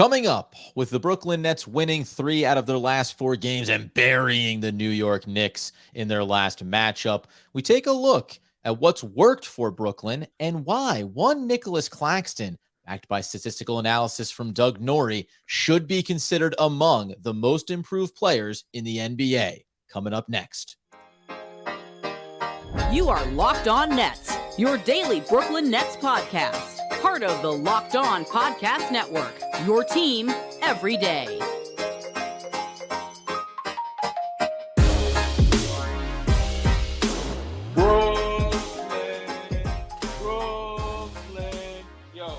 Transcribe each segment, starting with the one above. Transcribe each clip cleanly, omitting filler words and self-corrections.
Coming up, with the Brooklyn Nets winning 3 out of their last 4 games and burying the New York Knicks in their last matchup, we take a look at what's worked for Brooklyn and why one Nic Claxton, backed by statistical analysis from Doug Norrie, should be considered among the most improved players in the NBA. Coming up next. You are Locked On Nets, your daily Brooklyn Nets podcast. Part of the Locked On Podcast Network, your team every day. Brooklyn, yo.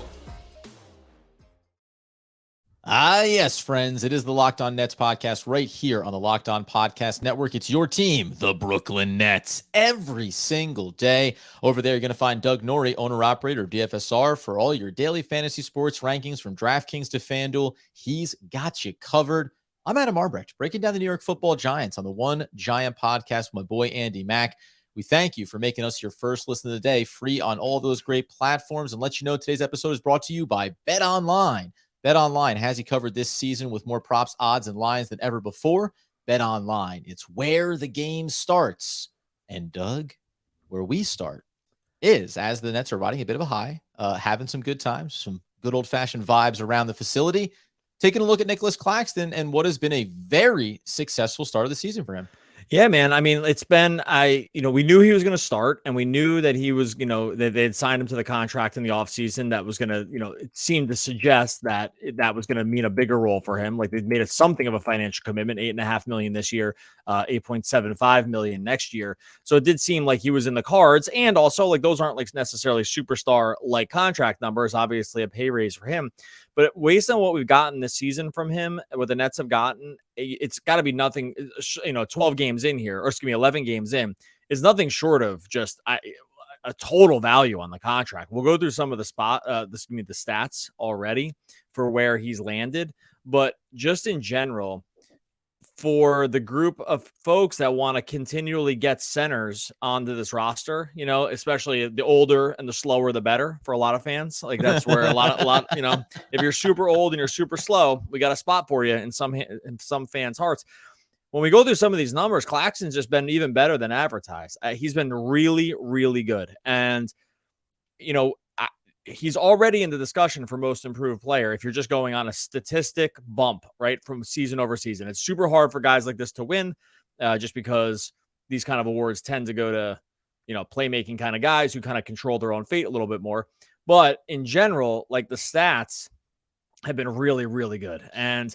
Yes, friends, it is the Locked On Nets podcast right here on the Locked On Podcast Network. It's your team, the Brooklyn Nets, every single day. Over there, you're going to find Doug Norrie, owner-operator of DFSR, for all your daily fantasy sports rankings from DraftKings to FanDuel. He's got you covered. I'm Adam Arbrecht, breaking down the New York Football Giants on the One Giant podcast with my boy Andy Mack. We thank you for making us your first listen of the day, free on all those great platforms, and let you know today's episode is brought to you by BetOnline. BetOnline has you covered this season with more props, odds, and lines than ever before. BetOnline, it's where the game starts. And Doug, where we start is, as the Nets are riding a bit of a high, having some good times, some good old-fashioned vibes around the facility, taking a look at Nic Claxton and what has been a very successful start of the season for him. Yeah, man. I mean, it's been, we knew he was going to start, and we knew that he was, that they had signed him to the contract in the offseason that was going to, it seemed to suggest that that was going to mean a bigger role for him. Like, they've made something of a financial commitment, $8.5 million this year, $8.75 million next year. So it did seem like he was in the cards. And also, like, those aren't like necessarily superstar like contract numbers, obviously a pay raise for him. But based on what we've gotten this season from him, what the Nets have gotten, it's got to be nothing, 12 games in here, or 11 games in, is nothing short of just a total value on the contract. We'll go through some of the the stats already for where he's landed, but just in general, for the group of folks that want to continually get centers onto this roster, especially the older and the slower, the better for a lot of fans. Like, that's where a lot, if you're super old and you're super slow, we got a spot for you in some fans' hearts. When we go through some of these numbers, Claxton's just been even better than advertised. He's been really, really good. And, he's already in the discussion for most improved player if you're just going on a statistic bump, right, from season over season. It's super hard for guys like this to win just because these kind of awards tend to go to, playmaking kind of guys who kind of control their own fate a little bit more. But in general, like, the stats have been really, really good. And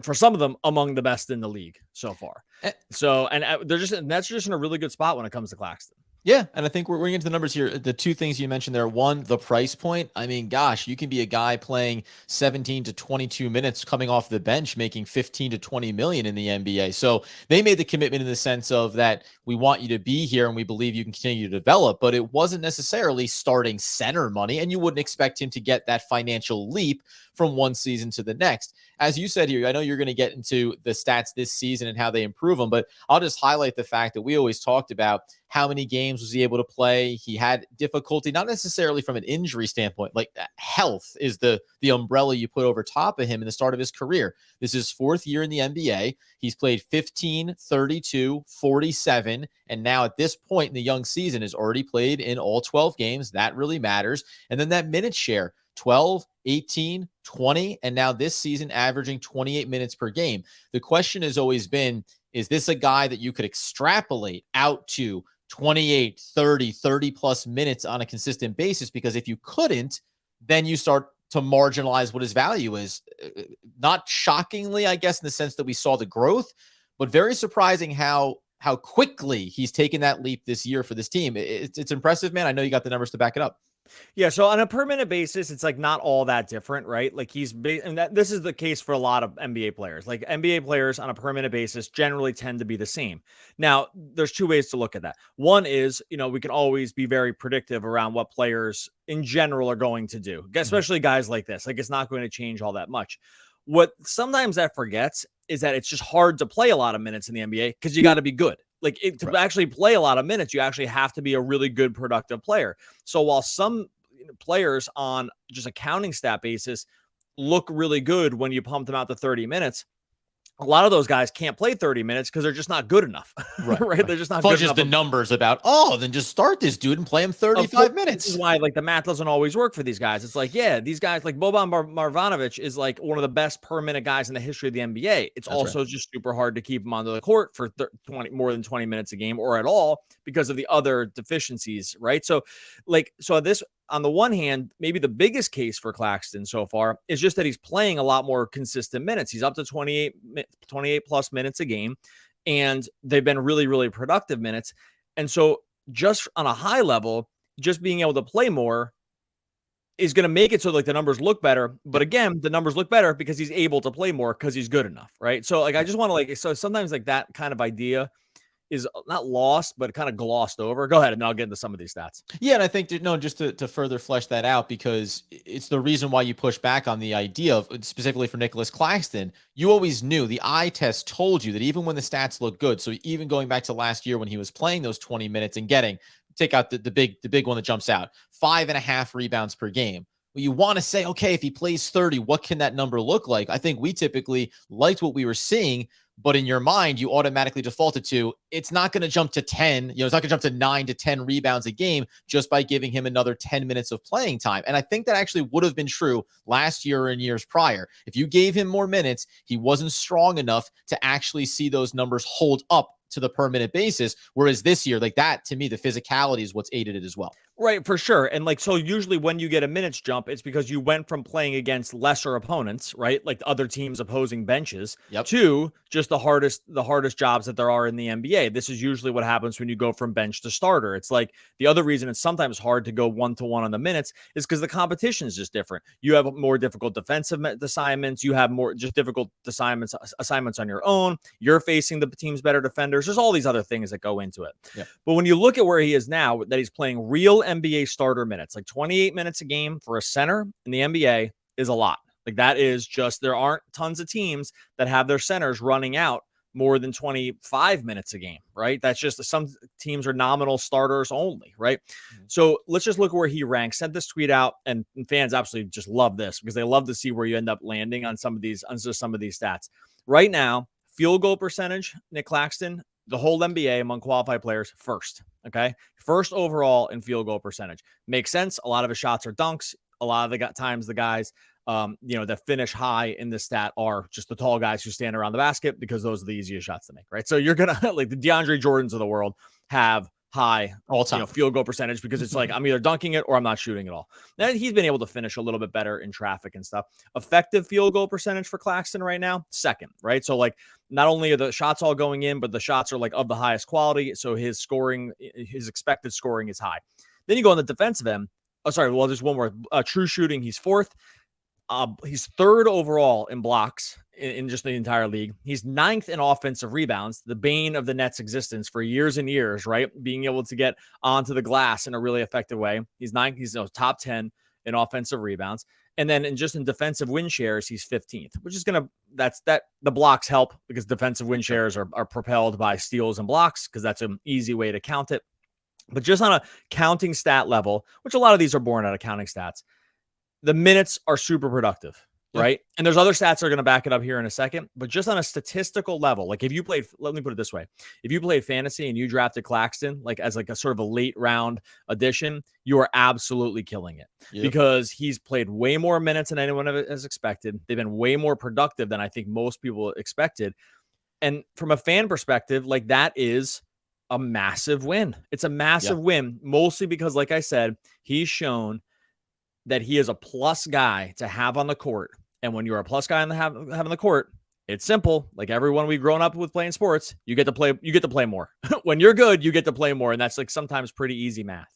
for some of them, among the best in the league so far. So, and that's just in a really good spot when it comes to Claxton. Yeah, and I think we're into the numbers here. The two things you mentioned there. One, the price point. I mean, gosh, you can be a guy playing 17 to 22 minutes coming off the bench, making 15 to 20 million in the NBA. So they made the commitment in the sense of that we want you to be here and we believe you can continue to develop, but it wasn't necessarily starting center money, and you wouldn't expect him to get that financial leap from one season to the next. As you said here, I know you're going to get into the stats this season and how they improve them, but I'll just highlight the fact that we always talked about how many games was he able to play. He had difficulty, not necessarily from an injury standpoint, like health is the umbrella you put over top of him in the start of his career. This is his 4th year in the NBA. He's played 15, 32, 47, and now at this point in the young season has already played in all 12 games. That really matters. And then that minute share, 12, 18, 20, and now this season averaging 28 minutes per game. The question has always been, is this a guy that you could extrapolate out to 28, 30 plus minutes on a consistent basis? Because if you couldn't, then you start to marginalize what his value is. Not shockingly, I guess, in the sense that we saw the growth, but very surprising how quickly he's taken that leap this year for this team. It's impressive, man. I know you got the numbers to back it up. Yeah, so on a per minute basis, it's like not all that different, right? Like this is the case for a lot of NBA players. Like, NBA players on a per minute basis generally tend to be the same. Now, there's two ways to look at that. One is, we can always be very predictive around what players in general are going to do, especially guys like this. Like, it's not going to change all that much. What sometimes that forgets is that it's just hard to play a lot of minutes in the NBA because you got to be good. Like, to actually play a lot of minutes, you actually have to be a really good, productive player. So while some players on just a counting stat basis look really good when you pump them out to 30 minutes. A lot of those guys can't play 30 minutes because they're just not good enough. Right? They're just not good enough. The numbers about, then just start this dude and play him 35 minutes. This is why like the math doesn't always work for these guys. It's like, yeah, these guys like Boban Marjanovic is like one of the best per minute guys in the history of the NBA. It's also just super hard to keep him onto the court for more than 20 minutes a game or at all because of the other deficiencies, right? So this, on the one hand, maybe the biggest case for Claxton so far is just that he's playing a lot more consistent minutes. He's up to 28 plus minutes a game, and they've been really, really productive minutes. And so just on a high level, just being able to play more is going to make it so like the numbers look better. But again, the numbers look better because he's able to play more because he's good enough, right? So like I just want to so sometimes like that kind of idea is not lost, but kind of glossed over. Go ahead, and I'll get into some of these stats. Yeah, and I think just to further flesh that out, because it's the reason why you push back on the idea of, specifically for Nic Claxton, you always knew, the eye test told you that even when the stats look good, so even going back to last year when he was playing those 20 minutes and take out the big one that jumps out, 5.5 rebounds per game. Well, you want to say, okay, if he plays 30, what can that number look like? I think we typically liked what we were seeing, but in your mind, you automatically defaulted to, it's not going to jump to 10, it's not going to jump to 9 to 10 rebounds a game just by giving him another 10 minutes of playing time. And I think that actually would have been true last year and years prior. If you gave him more minutes, he wasn't strong enough to actually see those numbers hold up to the per minute basis. Whereas this year, like that, to me, the physicality is what's aided it as well. Right, for sure. And like, so usually when you get a minutes jump, it's because you went from playing against lesser opponents, right? Like other teams opposing benches, to just the hardest jobs that there are in the NBA. This is usually what happens when you go from bench to starter. It's like the other reason it's sometimes hard to go 1-to-1 on the minutes is because the competition is just different. You have more difficult defensive assignments. You have more just difficult assignments on your own. You're facing the team's better defenders. There's all these other things that go into it. But when you look at where he is now, that he's playing real NBA starter minutes, like 28 minutes a game for a center in the NBA is a lot. Like that is just, there aren't tons of teams that have their centers running out more than 25 minutes a game, right? That's just, some teams are nominal starters only, right? So let's just look at where he ranks. Sent this tweet out, and fans absolutely just love this because they love to see where you end up landing on some of these stats. Right now, field goal percentage, Nic Claxton, the whole NBA among qualified players, first. Okay. First overall in field goal percentage. Makes sense. A lot of his shots are dunks. A lot of the times the guys, that finish high in the stat are just the tall guys who stand around the basket because those are the easiest shots to make, right? So you're going to, like the DeAndre Jordans of the world have high all-time field goal percentage because it's like I'm either dunking it or I'm not shooting at all. Then he's been able to finish a little bit better in traffic and stuff. Effective field goal percentage for Claxton right now, second, right? So like not only are the shots all going in, but the shots are like of the highest quality. So his expected scoring is high. Then you go on the defensive end. Oh, sorry. Well, there's one more. True shooting, he's fourth. He's third overall in blocks in just the entire league. He's ninth in offensive rebounds, the bane of the Nets' existence for years and years, right? Being able to get onto the glass in a really effective way. He's ninth. He's top 10 in offensive rebounds. And then in defensive win shares, he's 15th, which is the blocks help because defensive win shares are propelled by steals and blocks because that's an easy way to count it. But just on a counting stat level, which a lot of these are born out of counting stats, the minutes are super productive, right? And there's other stats that are going to back it up here in a second, but just on a statistical level, like if you played, let me put it this way. If you played fantasy and you drafted Claxton, like as like a sort of a late round addition, you are absolutely killing it because he's played way more minutes than anyone has expected. They've been way more productive than I think most people expected. And from a fan perspective, like that is a massive win. It's a massive win, mostly because, like I said, he's shown that he is a plus guy to have on the court. And when you're a plus guy on the court, it's simple. Like everyone we've grown up with playing sports, you get to play more. When you're good, you get to play more. And that's like sometimes pretty easy math.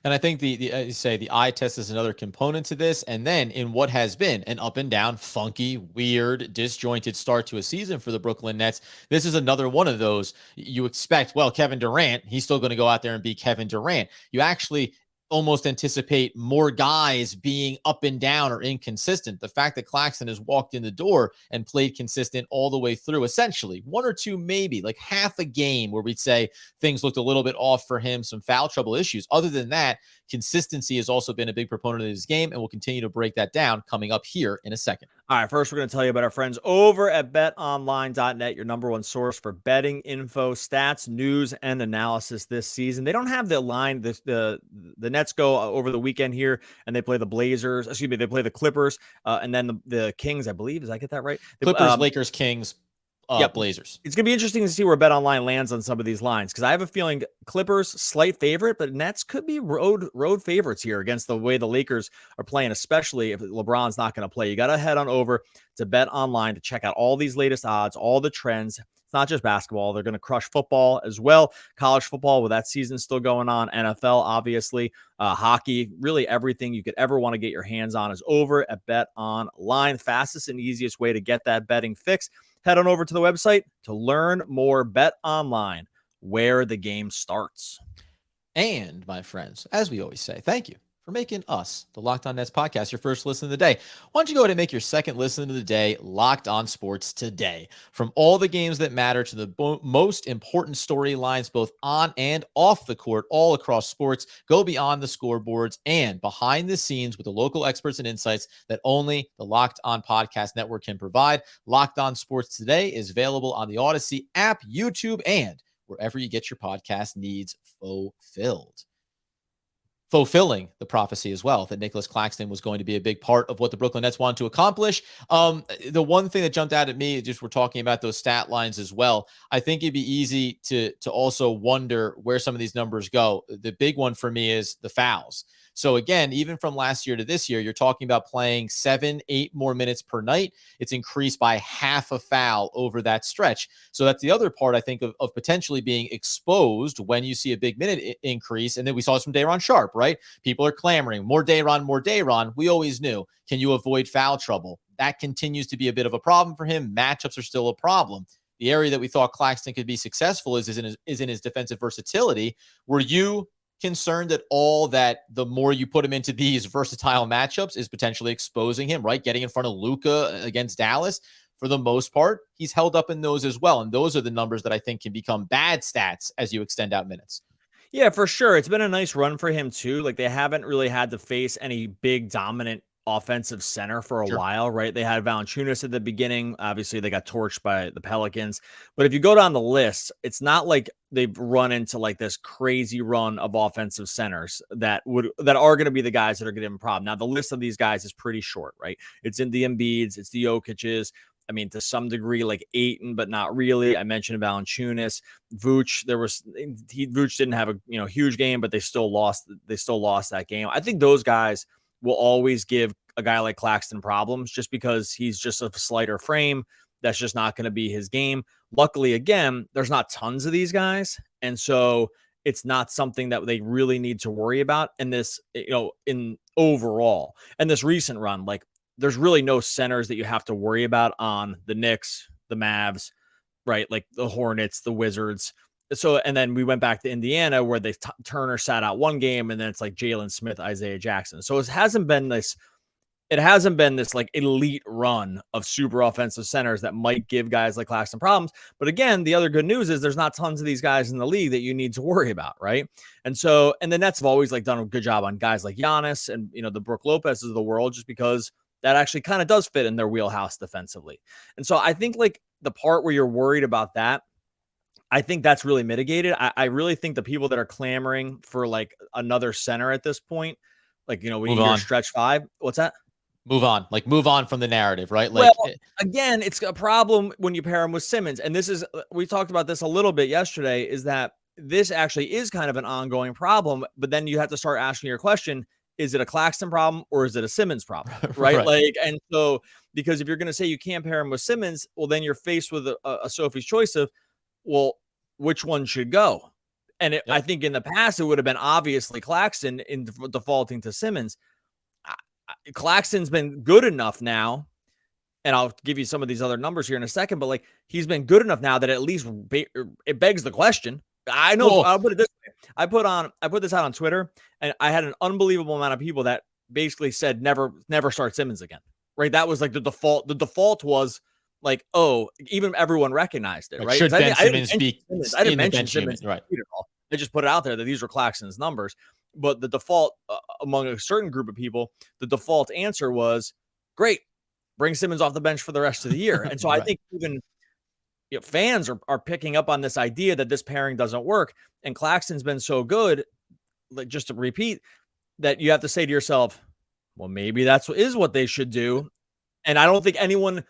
And I think the eye test is another component to this. And then in what has been an up and down, funky, weird, disjointed start to a season for the Brooklyn Nets, this is another one of those. You expect, well, Kevin Durant, he's still going to go out there and be Kevin Durant. You actually almost anticipate more guys being up and down or inconsistent. The fact that Claxton has walked in the door and played consistent all the way through, essentially one or two, maybe like half a game where we'd say things looked a little bit off for him, some foul trouble issues. Other than that, consistency has also been a big proponent of his game, and we'll continue to break that down coming up here in a second. All right, first we're going to tell you about our friends over at betonline.net, your number one source for betting info, stats, news, and analysis this season. They don't have the line. The Nets go over the weekend here, and they play the Blazers. Excuse me, they play the Clippers, and then the Kings, I believe. Does I get that right? Clippers, Lakers, Kings, Yep. Blazers. It's going to be interesting to see where BetOnline lands on some of these lines, because I have a feeling Clippers slight favorite, but Nets could be road favorites here against the way the Lakers are playing, especially if LeBron's not going to play. You got to head on over to BetOnline to check out all these latest odds, all the trends. It's not just basketball. They're going to crush football as well. College football with that season still going on. NFL, obviously. Hockey, really everything you could ever want to get your hands on is over at BetOnline. Fastest and easiest way to get that betting fix. Head on over to the website to learn more. BetOnline, where the game starts. And, my friends, as we always say, thank you for making us, the Locked On Nets podcast, your first listen of the day. Why don't you go ahead and make your second listen of the day Locked On Sports Today? From all the games that matter to the most important storylines, both on and off the court, all across sports, go beyond the scoreboards and behind the scenes with the local experts and insights that only the Locked On Podcast Network can provide. Locked On Sports Today is available on the Odyssey app, YouTube, and wherever you get your podcast needs fulfilling the prophecy as well that Nic Claxton was going to be a big part of what the Brooklyn Nets wanted to accomplish. The one thing that jumped out at me, just we're talking about those stat lines as well. I think it'd be easy to also wonder where some of these numbers go. The big one for me is the fouls. So again, even from last year to this year, you're talking about playing 7-8 more minutes per night. It's increased by half a foul over that stretch. So that's the other part, I think, of potentially being exposed when you see a big minute increase. And then we saw this from Day'Ron Sharpe, right? People are clamoring, more Day'Ron, more Day'Ron. We always knew, can you avoid foul trouble? That continues to be a bit of a problem for him. Matchups are still a problem. The area that we thought Claxton could be successful is in his defensive versatility. Were you concerned at all that the more you put him into these versatile matchups is potentially exposing him, right? Getting in front of Luka against Dallas, for the most part, he's held up in those as well. And those are the numbers that I think can become bad stats as you extend out minutes. Yeah, for sure. It's been a nice run for him too. Like, they haven't really had to face any big dominant offensive center for a while, right? They had Valanciunas at the beginning. Obviously, they got torched by the Pelicans. But if you go down the list, it's not like they've run into like this crazy run of offensive centers that are going to be the guys that are going to have a problem. Now, the list of these guys is pretty short, right? It's in the Embiids, it's the Jokic's. I mean, to some degree, like Ayton, but not really. I mentioned Valanciunas, Vooch. Vooch didn't have a huge game, but they still lost. They still lost that game. I think those guys will always give a guy like Claxton problems just because he's just a slighter frame. That's just not going to be his game. Luckily, again, there's not tons of these guys. And so it's not something that they really need to worry about in this, in overall. And this recent run, like, there's really no centers that you have to worry about on the Knicks, the Mavs, right? Like the Hornets, the Wizards. So, and then we went back to Indiana where Turner sat out one game, and then it's like Jalen Smith, Isaiah Jackson. So it hasn't been this like elite run of super offensive centers that might give guys like Claxton problems. But again, the other good news is there's not tons of these guys in the league that you need to worry about, right? And so, and the Nets have always like done a good job on guys like Giannis and, the Brook Lopez's of the world, just because that actually kind of does fit in their wheelhouse defensively. And so I think like the part where you're worried about that, I think that's really mitigated. I really think the people that are clamoring for like another center at this point, like, we hear stretch five. What's that? Move on from the narrative, right? Like, well, again, it's a problem when you pair him with Simmons. And we talked about this a little bit yesterday, is that this actually is kind of an ongoing problem, but then you have to start asking your question, is it a Claxton problem or is it a Simmons problem? Right. Right. Like, and so, because if you're going to say you can't pair him with Simmons, well, then you're faced with a Sophie's choice of, well, which one should go? And I think in the past, it would have been obviously Claxton in defaulting to Simmons. Claxton's been good enough now, and I'll give you some of these other numbers here in a second, but like, he's been good enough now that at least it begs the question. I know. I'll put it this way. I put this out on Twitter, and I had an unbelievable amount of people that basically said never start Simmons again. Right? That was like the default. The default was like, oh, even everyone recognized it. Right? Should Ben Simmons be? I didn't mention Simmons right at all. I just put it out there that these were Claxton's numbers. But the default among a certain group of people, the default answer was, great, bring Simmons off the bench for the rest of the year. And so I think even fans are picking up on this idea that this pairing doesn't work. And Claxton's been so good, like, just to repeat, that you have to say to yourself, well, maybe that's what they should do. And I don't think anyone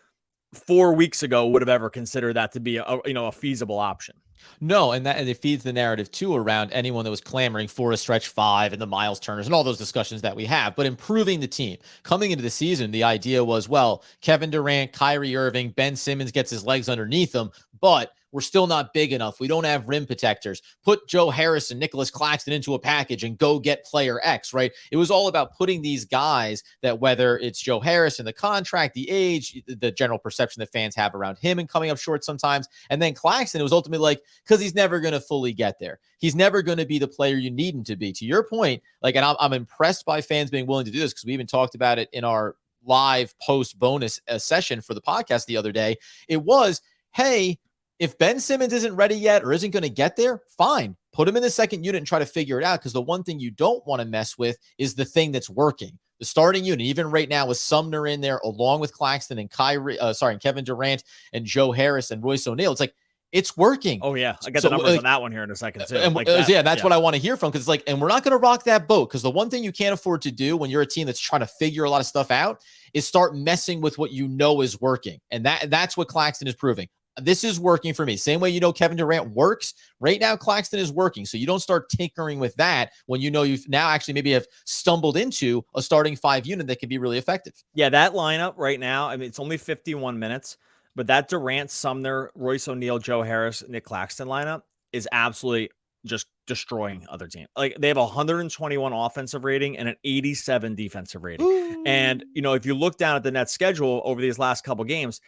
4 weeks ago would have ever considered that to be a feasible option. No, and it feeds the narrative too around anyone that was clamoring for a stretch 5 and the Miles Turners and all those discussions that we have. But improving the team coming into the season, the idea was, well, Kevin Durant, Kyrie Irving, Ben Simmons gets his legs underneath him, but we're still not big enough. We don't have rim protectors. Put Joe Harris and Nicholas Claxton into a package and go get player X, right? It was all about putting these guys that, whether it's Joe Harris and the contract, the age, the general perception that fans have around him and coming up short sometimes. And then Claxton, it was ultimately like, because he's never going to fully get there. He's never going to be the player you need him to be. To your point, like, and I'm impressed by fans being willing to do this, because we even talked about it in our live post bonus session for the podcast the other day. It was, hey, if Ben Simmons isn't ready yet or isn't going to get there, fine. Put him in the second unit and try to figure it out, because the one thing you don't want to mess with is the thing that's working. The starting unit, even right now with Sumner in there, along with Claxton and Kevin Durant and Joe Harris and Royce O'Neal, it's like, it's working. Oh, yeah. I got the numbers on that one here in a second, too. And that's what I want to hear from, because it's like, and we're not going to rock that boat, because the one thing you can't afford to do when you're a team that's trying to figure a lot of stuff out is start messing with what you know is working. And that's what Claxton is proving. This is working for me. Same way Kevin Durant works. Right now, Claxton is working. So you don't start tinkering with that when you've now actually maybe have stumbled into a starting 5 unit that could be really effective. Yeah, that lineup right now, I mean, it's only 51 minutes, but that Durant, Sumner, Royce O'Neal, Joe Harris, Nic Claxton lineup is absolutely just destroying other teams. Like, they have a 121 offensive rating and an 87 defensive rating. Ooh. And, if you look down at the Nets schedule over these last couple games,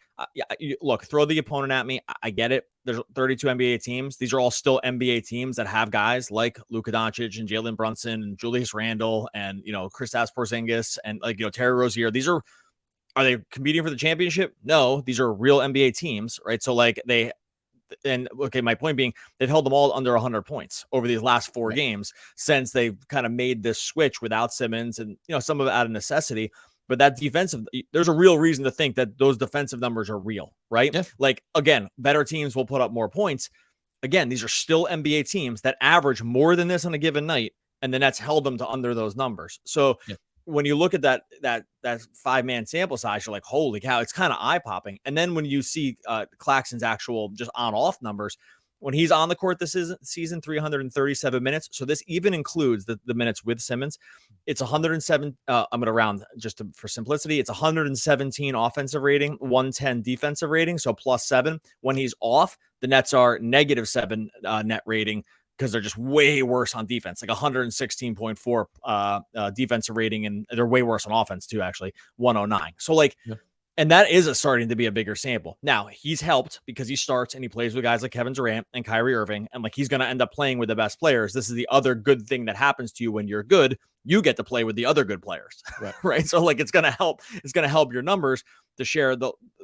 look, throw the opponent at me. I get it. There's 32 NBA teams. These are all still NBA teams that have guys like Luka Doncic and Jalen Brunson and Julius Randle and, Kristaps Porzingis and, Terry Rozier. Are they competing for the championship? No, these are real NBA teams, right? So my point being, they've held them all under 100 points over these last 4 games since they've kind of made this switch without Simmons, and, some of it out of necessity. But that there's a real reason to think that those defensive numbers are real, right? Yeah. Like, again, better teams will put up more points. Again, these are still NBA teams that average more than this on a given night, and the Nets held them to under those numbers. So when you look at that 5-man sample size, you're like, holy cow, it's kind of eye-popping. And then when you see Claxton's actual just on-off numbers, when he's on the court this season, 337 minutes. So this even includes the minutes with Simmons. It's 107. I'm going to round for simplicity. It's 117 offensive rating, 110 defensive rating. So +7. When he's off, the Nets are -7 net rating, because they're just way worse on defense, like 116.4 defensive rating, and they're way worse on offense too, actually, 109. So and that is starting to be a bigger sample. Now, he's helped because he starts and he plays with guys like Kevin Durant and Kyrie Irving, and he's going to end up playing with the best players. This is the other good thing that happens to you when you're good. You get to play with the other good players, right? So it's going to help. It's going to help your numbers to share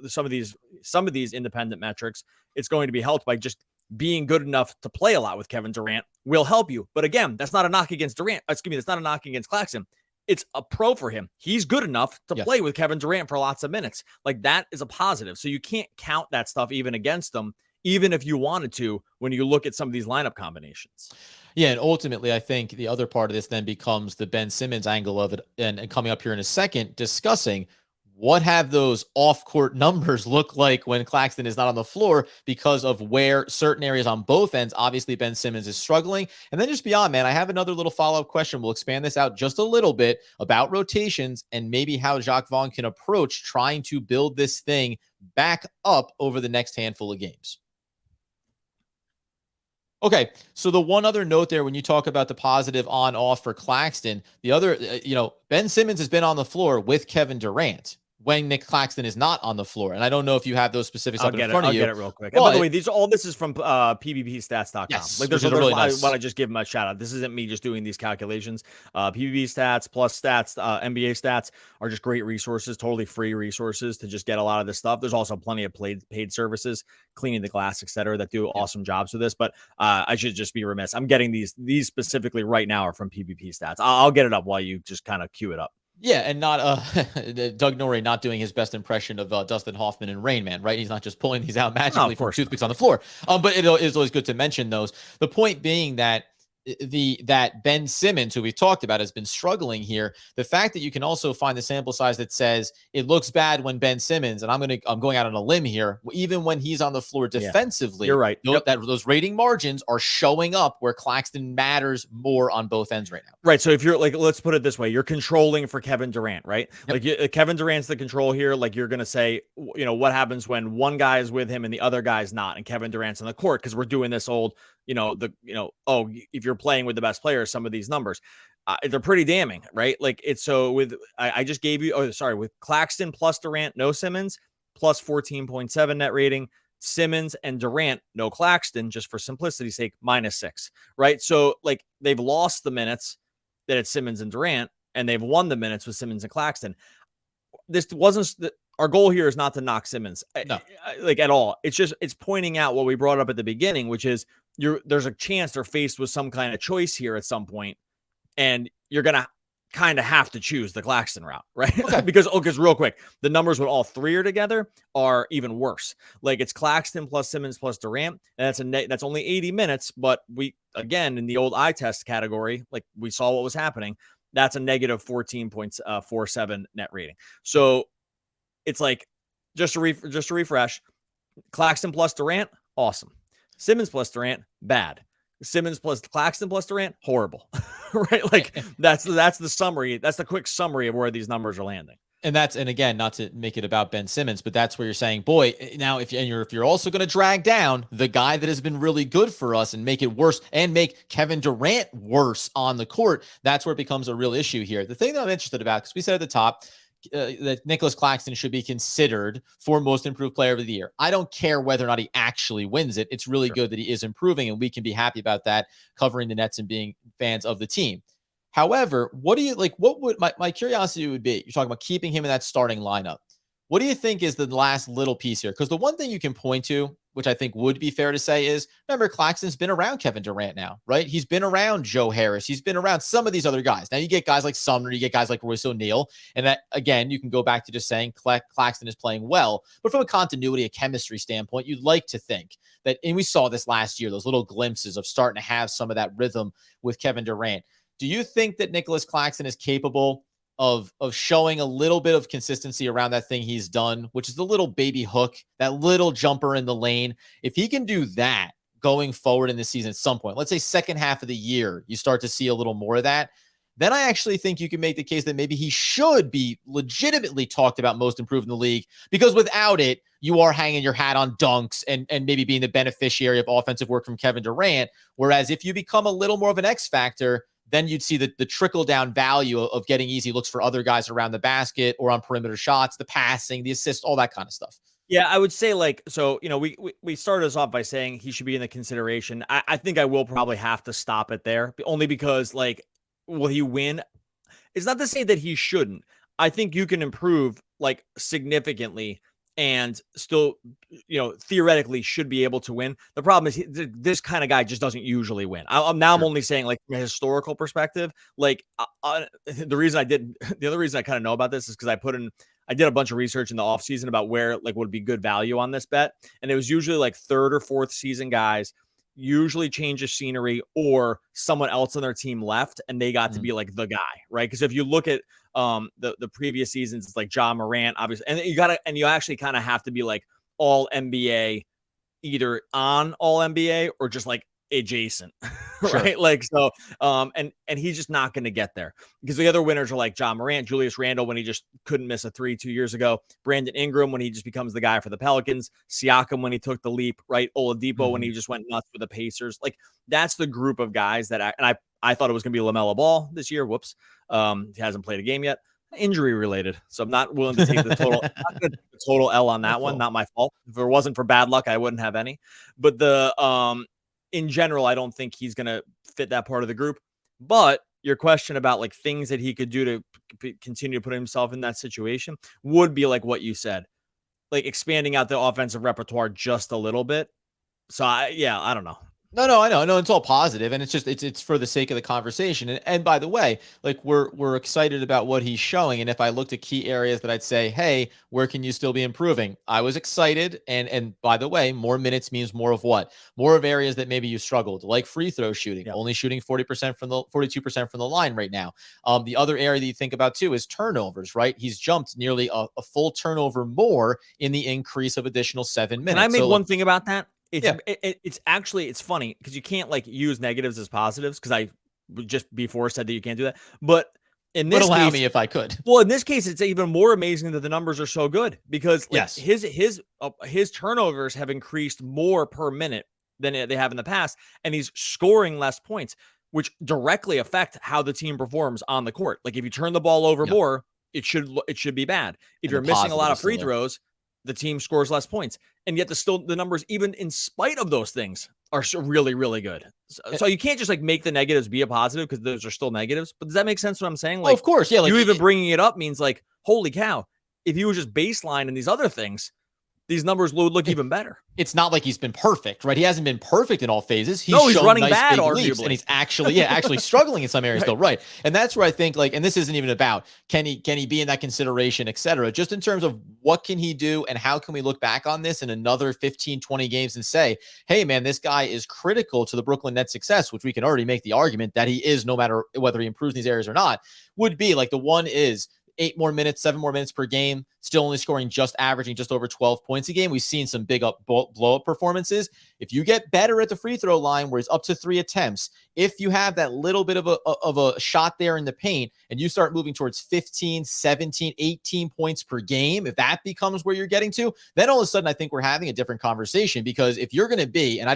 some of these independent metrics. It's going to be helped by just being good enough to play a lot with Kevin Durant will help you. But again, that's not a knock against Durant. That's not a knock against Claxton. It's a pro for him. He's good enough to play with Kevin Durant for lots of minutes. That is a positive. So you can't count that stuff even against them, even if you wanted to, when you look at some of these lineup combinations. Yeah, and ultimately, I think the other part of this then becomes the Ben Simmons angle of it, and coming up here in a second, discussing what have those off-court numbers look like when Claxton is not on the floor, because of where certain areas on both ends, obviously Ben Simmons is struggling. And then just beyond, man, I have another little follow-up question. We'll expand this out just a little bit about rotations and maybe how Jacques Vaughn can approach trying to build this thing back up over the next handful of games. Okay, so the one other note there, when you talk about the positive on-off for Claxton, the other, Ben Simmons has been on the floor with Kevin Durant. when Nic Claxton is not on the floor. And I don't know if you have those specifics up in front of you. I'll get it real quick. And by the way, this is from pbbstats.com. Yes, Like which there's is a really nice. want to just give him a shout out. This isn't me just doing these calculations. PBB stats plus stats, NBA stats are just great resources, totally free resources to just get a lot of this stuff. There's also plenty of paid services, cleaning the glass, etc., that do awesome jobs with this. But I should just be remiss. I'm getting these specifically right now are from PBP stats. I'll get it up while you just kind of cue it up. Yeah, and not Doug Norrie not doing his best impression of Dustin Hoffman and Rain Man, right? He's not just pulling these out magically from toothpicks on the floor. But it is always good to mention those. The point being that that Ben Simmons, who we've talked about, has been struggling here. The fact that you can also find the sample size that says it looks bad when Ben Simmons, and I'm going out on a limb here, even when he's on the floor defensively, you're right. Those rating margins are showing up where Claxton matters more on both ends right now. Right. So if you're like, let's put it this way, you're controlling for Kevin Durant, right? Yep. Like Kevin Durant's the control here. Like you're going to say, what happens when one guy is with him and the other guy's not, and Kevin Durant's on the court, because we're doing this old, if you're playing with the best players, some of these numbers, they're pretty damning, right? Like it's so with, I just gave you, with Claxton plus Durant, no Simmons, plus 14.7 net rating, Simmons and Durant, no Claxton, just for simplicity's sake, -6, right? So like they've lost the minutes that it's Simmons and Durant, and they've won the minutes with Simmons and Claxton. This wasn't our goal here is not to knock Simmons, like at all. It's pointing out what we brought up at the beginning, which is there's a chance they're faced with some kind of choice here at some point, and you're gonna kind of have to choose the Claxton route, right? Okay. because real quick, the numbers when all three are together are even worse. Like it's Claxton plus Simmons plus Durant, and that's only 80 minutes. But we, again, in the old eye test category, like we saw what was happening. That's a negative 14.47 net rating. So it's like just to refresh, Claxton plus Durant, awesome. Simmons plus Durant, bad. Simmons plus Claxton plus Durant, horrible. Right? Like that's the summary. That's the quick summary of where these numbers are landing. And again, not to make it about Ben Simmons, but that's where you're saying, boy, now if you're also going to drag down the guy that has been really good for us and make it worse and make Kevin Durant worse on the court, that's where it becomes a real issue here. The thing that I'm interested about, because we said at the top, that Nicholas Claxton should be considered for most improved player of the year. I don't care whether or not he actually wins it. It's really good that he is improving, and we can be happy about that, covering the Nets and being fans of the team. However, what do you like? What would my curiosity would be? You're talking about keeping him in that starting lineup. What do you think is the last little piece here? Because the one thing you can point to, which I think would be fair to say, is remember Claxton's been around Kevin Durant now, right? He's been around Joe Harris. He's been around some of these other guys. Now you get guys like Sumner, you get guys like Royce O'Neal. And that, again, you can go back to just saying Claxton is playing well. But from a continuity, a chemistry standpoint, you'd like to think that, and we saw this last year, those little glimpses of starting to have some of that rhythm with Kevin Durant. Do you think that Nicholas Claxton is capable of showing a little bit of consistency around that thing he's done, which is the little baby hook, that little jumper in the lane? If he can do that going forward in the season at some point, let's say second half of the year, you start to see a little more of that, then I actually think you can make the case that maybe he should be legitimately talked about most improved in the league, because without it, you are hanging your hat on dunks and maybe being the beneficiary of offensive work from Kevin Durant. Whereas if you become a little more of an X factor, then you'd see the trickle-down value of getting easy looks for other guys around the basket or on perimeter shots, the passing, the assist, all that kind of stuff. Yeah, I would say we started us off by saying he should be in the consideration. I think I will probably have to stop it there, only because, will he win? It's not to say that he shouldn't. I think you can improve, significantly and still, theoretically should be able to win. The problem is this kind of guy just doesn't usually win. I'm only saying, from a historical perspective, the other reason I kind of know about this is because I did a bunch of research in the offseason about where would be good value on this bet. And it was usually third or fourth season guys, usually change of scenery, or someone else on their team left and they got to be the guy, right? Because if you look at the previous seasons, it's Ja Morant, obviously, and you actually kind of have to be all NBA, either on all NBA or just adjacent, right? Sure. And he's just not going to get there, because the other winners are Ja Morant, Julius Randle when he just couldn't miss a 3 2 years ago, Brandon Ingram when he just becomes the guy for the Pelicans, Siakam when he took the leap, right? Oladipo when he just went nuts for the Pacers. That's the group of guys that I thought it was going to be LaMelo Ball this year. Whoops. He hasn't played a game yet. Injury related. So I'm not willing to take the total, the total L on that one. Not my fault. If it wasn't for bad luck, I wouldn't have any. But in general, I don't think he's going to fit that part of the group. But your question about like things that he could do to continue to put himself in that situation would be like what you said, like expanding out the offensive repertoire just a little bit. So I don't know. No, I know. No, it's all positive, and it's for the sake of the conversation. And by the way, like we're excited about what he's showing. And if I looked at key areas that I'd say, hey, where can you still be improving? I was excited. And by the way, more minutes means more of what? More of areas that maybe you struggled, like free throw shooting, only shooting 42% from the line right now. The other area that you think about too is turnovers, right? He's jumped nearly a full turnover more in the increase of additional 7 minutes. Can I make one thing about that? It's funny because you can't like use negatives as positives because I just before said that you can't do that. But in this allow case, me if I could. Well, in this case, it's even more amazing that the numbers are so good because his turnovers have increased more per minute than they have in the past, and he's scoring less points, which directly affect how the team performs on the court. Like if you turn the ball over more, it should be bad. If you're missing a lot of free throws, the team scores less points. And yet the numbers, even in spite of those things, are so really, really good. So you can't just like make the negatives be a positive because those are still negatives. But does that make sense what I'm saying? Like, of course. Yeah. Like you even bringing it up means like, holy cow, if you were just baseline and these other things, these numbers would look even better. It's not like he's been perfect, right? He hasn't been perfect in all phases. He's shown running nice bad, big leaps, and he's actually struggling in some areas, though, right? And that's where I think, like, and this isn't even about can he be in that consideration, et cetera. Just in terms of what can he do and how can we look back on this in another 15, 20 games and say, hey, man, this guy is critical to the Brooklyn Nets' success, which we can already make the argument that he is, no matter whether he improves in these areas or not, would be like the one is 8 more minutes, 7 more minutes per game, still only scoring averaging just over 12 points a game. We've seen some big blow up performances. If you get better at the free throw line where it's up to 3 attempts, if you have that little bit of a shot there in the paint and you start moving towards 15, 17, 18 points per game, if that becomes where you're getting to, then all of a sudden I think we're having a different conversation. Because if you're going to be, and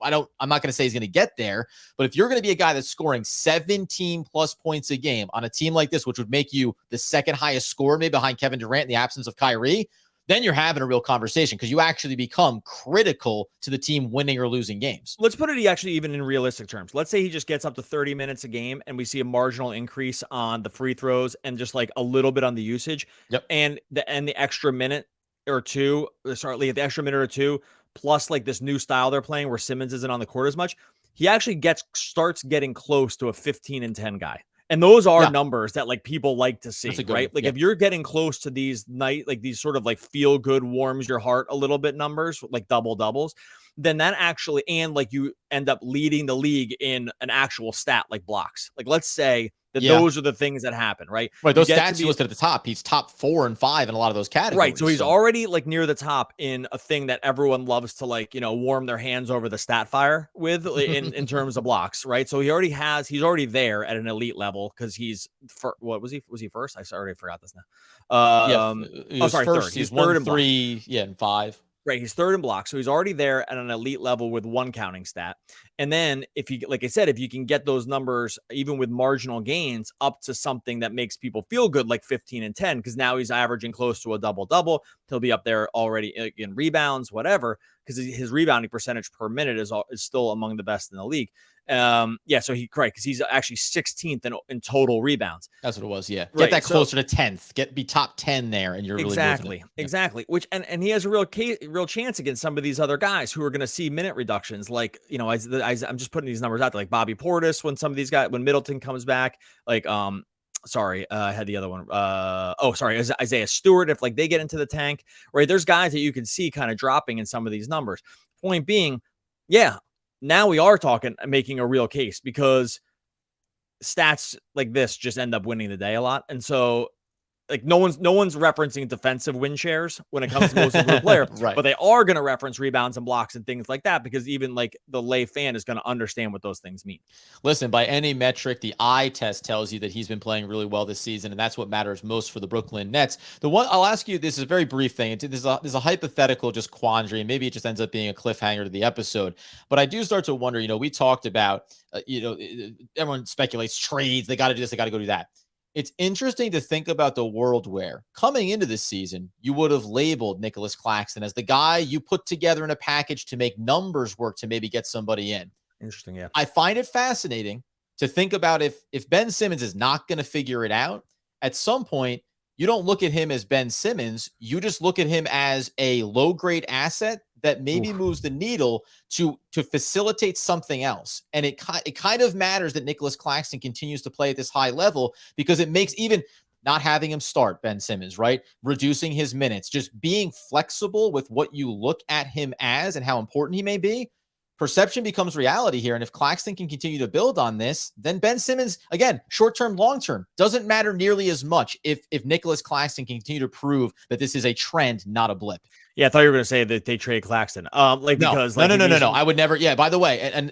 I'm not going to say he's going to get there, but if you're going to be a guy that's scoring 17 plus points a game on a team like this, which would make you the second highest scorer, maybe behind Kevin Durant in the absence of Kyrie, then you're having a real conversation because you actually become critical to the team winning or losing games. Let's put it actually even in realistic terms. Let's say he just gets up to 30 minutes a game and we see a marginal increase on the free throws and just like a little bit on the usage. Yep. And the extra minute or two, the extra minute or two, plus like this new style they're playing where Simmons isn't on the court as much, he actually starts getting close to a 15 and 10 guy. And those are numbers that like people like to see, right? Like if you're getting close to these these sort of like feel good, warms your heart a little bit numbers, like doubles, then that actually, and like you end up leading the league in an actual stat like blocks. Like let's say that those are the things that happen, right? Right. Those stats you listed at the top, he's top 4 and 5 in a lot of those categories. Right. So he's already like near the top in a thing that everyone loves to like, warm their hands over the stat fire with in terms of blocks. Right. So he's already there at an elite level because he's what was he? Was he first? I already forgot this now. Third. He's 1, 3, and 5. Right, he's third in blocks, so he's already there at an elite level with one counting stat. And then if you, like I said, if you can get those numbers, even with marginal gains, up to something that makes people feel good, like 15 and 10, because now he's averaging close to a double-double. He'll be up there already in rebounds, whatever, because his rebounding percentage per minute is still among the best in the league. So because he's actually 16th in total rebounds. That's what it was. Yeah, get that closer to 10th. Be top 10 there, and you're really exactly. Which and he has a real chance against some of these other guys who are going to see minute reductions. Like I'm just putting these numbers out there, like Bobby Portis when Middleton comes back. Like I had the other one. Isaiah Stewart. If like they get into the tank, right? There's guys that you can see kind of dropping in some of these numbers. Point being, now we are making a real case because stats like this just end up winning the day a lot. And so like no one's referencing defensive win shares when it comes to most of the player, right? But they are going to reference rebounds and blocks and things like that because even like the lay fan is going to understand what those things mean. Listen, by any metric, the eye test tells you that he's been playing really well this season, and that's what matters most for the Brooklyn Nets. The one I'll ask you, this is a very brief thing. This is a hypothetical, just quandary, and maybe it just ends up being a cliffhanger to the episode. But I do start to wonder. We talked about, everyone speculates trades. They got to do this. They got to go do that. It's interesting to think about the world where coming into this season, you would have labeled Nicholas Claxton as the guy you put together in a package to make numbers work to maybe get somebody in. Interesting, yeah. I find it fascinating to think about if Ben Simmons is not going to figure it out, at some point, you don't look at him as Ben Simmons. You just look at him as a low-grade asset that maybe moves the needle to facilitate something else. And it kind of matters that Nicholas Claxton continues to play at this high level, because it makes even not having him start Ben Simmons, right? Reducing his minutes, just being flexible with what you look at him as and how important he may be. Perception becomes reality here. And if Claxton can continue to build on this, then Ben Simmons, again, short-term, long-term, doesn't matter nearly as much if Nicholas Claxton can continue to prove that this is a trend, not a blip. Yeah, I thought you were going to say that they trade Claxton. Because no. I would never. Yeah, by the way,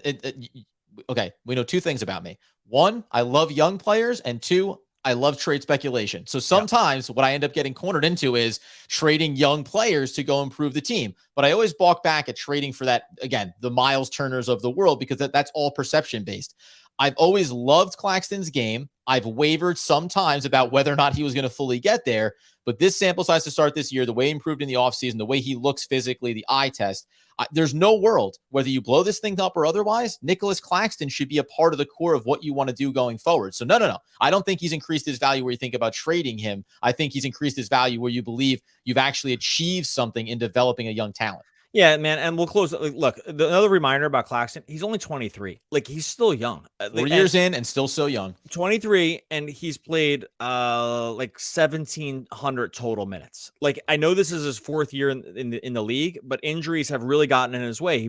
okay, we know two things about me. One, I love young players, and two, I love trade speculation. So sometimes what I end up getting cornered into is trading young players to go improve the team. But I always balk back at trading for that, again, the Miles Turners of the world, because that's all perception based. I've always loved Claxton's game. I've wavered sometimes about whether or not he was going to fully get there. But this sample size to start this year, the way he improved in the offseason, the way he looks physically, the eye test, there's no world, whether you blow this thing up or otherwise, Nicholas Claxton should be a part of the core of what you want to do going forward. So no. I don't think he's increased his value where you think about trading him. I think he's increased his value where you believe you've actually achieved something in developing a young talent. Yeah, man, and we'll close. Look, another reminder about Claxton, he's only 23. Like, he's still young. 4 years in and still so young. 23, and he's played like 1,700 total minutes. Like, I know this is his fourth year in the league, but injuries have really gotten in his way. He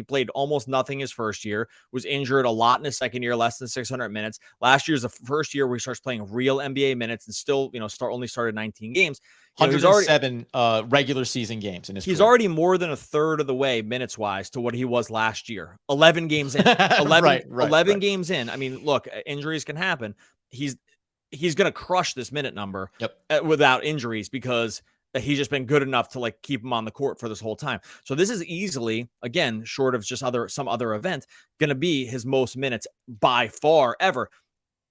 played almost nothing his first year, was injured a lot in his second year, less than 600 minutes. Last year's the first year where he starts playing real NBA minutes and still, only started 19 games. 107 regular season games in his He's career. already more than a third of the way minutes wise to what he was last year. 11 games in. 11 games in. I mean, look, injuries can happen. He's going to crush this minute number without injuries, because he's just been good enough to like keep him on the court for this whole time. So this is easily, again, short of just some other event, going to be his most minutes by far ever.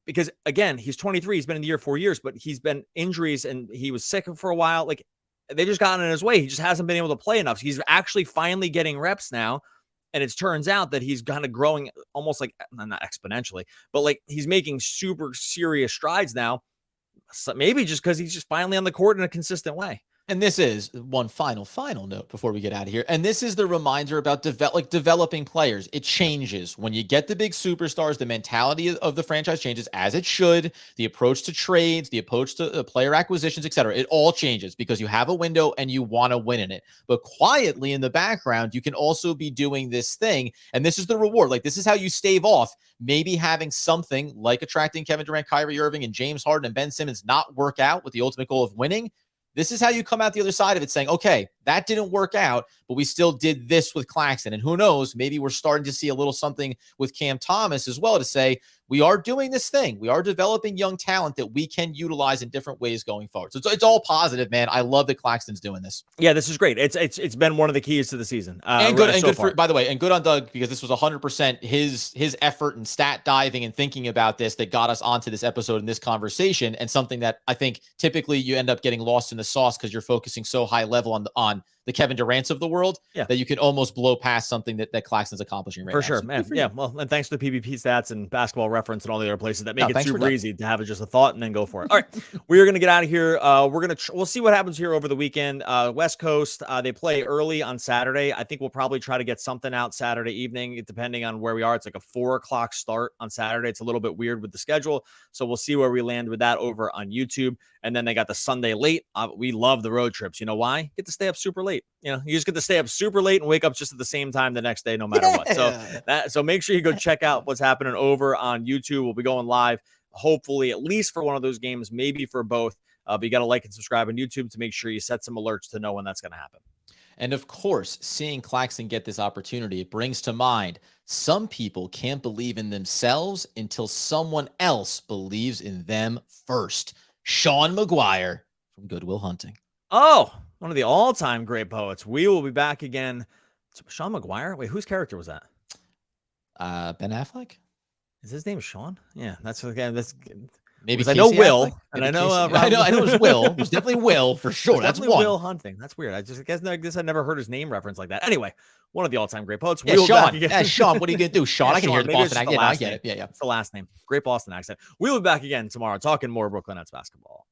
Because again, he's 23, he's been in the year 4 years, but he's been injuries and he was sick for a while. Like, they just gotten in his way. He just hasn't been able to play enough. So he's actually finally getting reps now. And it turns out that he's kind of growing almost like, not exponentially, but like he's making super serious strides now. So maybe just because he's just finally on the court in a consistent way. And this is one final note before we get out of here. And this is the reminder about developing players. It changes. When you get the big superstars, the mentality of the franchise changes, as it should. The approach to trades, the approach to player acquisitions, etc. It all changes because you have a window and you want to win in it. But quietly in the background, you can also be doing this thing. And this is the reward. Like, this is how you stave off maybe having something like attracting Kevin Durant, Kyrie Irving, and James Harden and Ben Simmons not work out with the ultimate goal of winning. This is how you come out the other side of it saying, okay, that didn't work out, but we still did this with Claxton. And who knows, maybe we're starting to see a little something with Cam Thomas as well, to say, we are doing this thing. We are developing young talent that we can utilize in different ways going forward. So it's all positive, man. I love that Claxton's doing this. Yeah, this is great. It's been one of the keys to the season. And good for, by the way, and good on Doug, because this was 100% his effort and stat diving and thinking about this that got us onto this episode and this conversation, and something that I think typically you end up getting lost in the sauce because you're focusing so high level on the Kevin Durant's of the world that you can almost blow past something that Claxton's accomplishing right now. For sure, man. Yeah, well, and thanks to PBP stats and Basketball Reference and all the other places that make it super easy to have it just a thought and then go for it. All right, we are going to get out of here. We'll see what happens here over the weekend. West Coast, they play early on Saturday. I think we'll probably try to get something out Saturday evening, depending on where we are. It's like a 4:00 start on Saturday. It's a little bit weird with the schedule, so we'll see where we land with that over on YouTube. And then they got the Sunday late. We love the road trips. You know why? Get to stay up super late. You just get to stay up super late and wake up just at the same time the next day, no matter what. So make sure you go check out what's happening over on YouTube. We'll be going live, hopefully at least for one of those games, maybe for both. But you got to like and subscribe on YouTube to make sure you set some alerts to know when that's going to happen. And of course, seeing Claxton get this opportunity, it brings to mind some people can't believe in themselves until someone else believes in them first. Sean McGuire from Good Will Hunting. Oh, one of the all-time great poets. We will be back again. Sean McGuire? Wait, whose character was that? Ben Affleck? Is his name Sean? Yeah, that's again. Maybe because I know Casey Will, Affleck? and Maybe I know Casey- I know it was Will. There's definitely Will for sure. there's That's definitely one. Will Hunting. That's weird. I guess I never heard his name referenced like that. Anyway, one of the all-time great poets. Yeah, We'll be back Sean. again. Yeah, Sean. What are you gonna do, Sean? Yeah, I can hear the maybe it's Boston just accent. the Yeah, no, I last get name. it. Yeah, yeah. It's the last name. Great Boston accent. We'll be back again tomorrow talking more Brooklyn Nets basketball.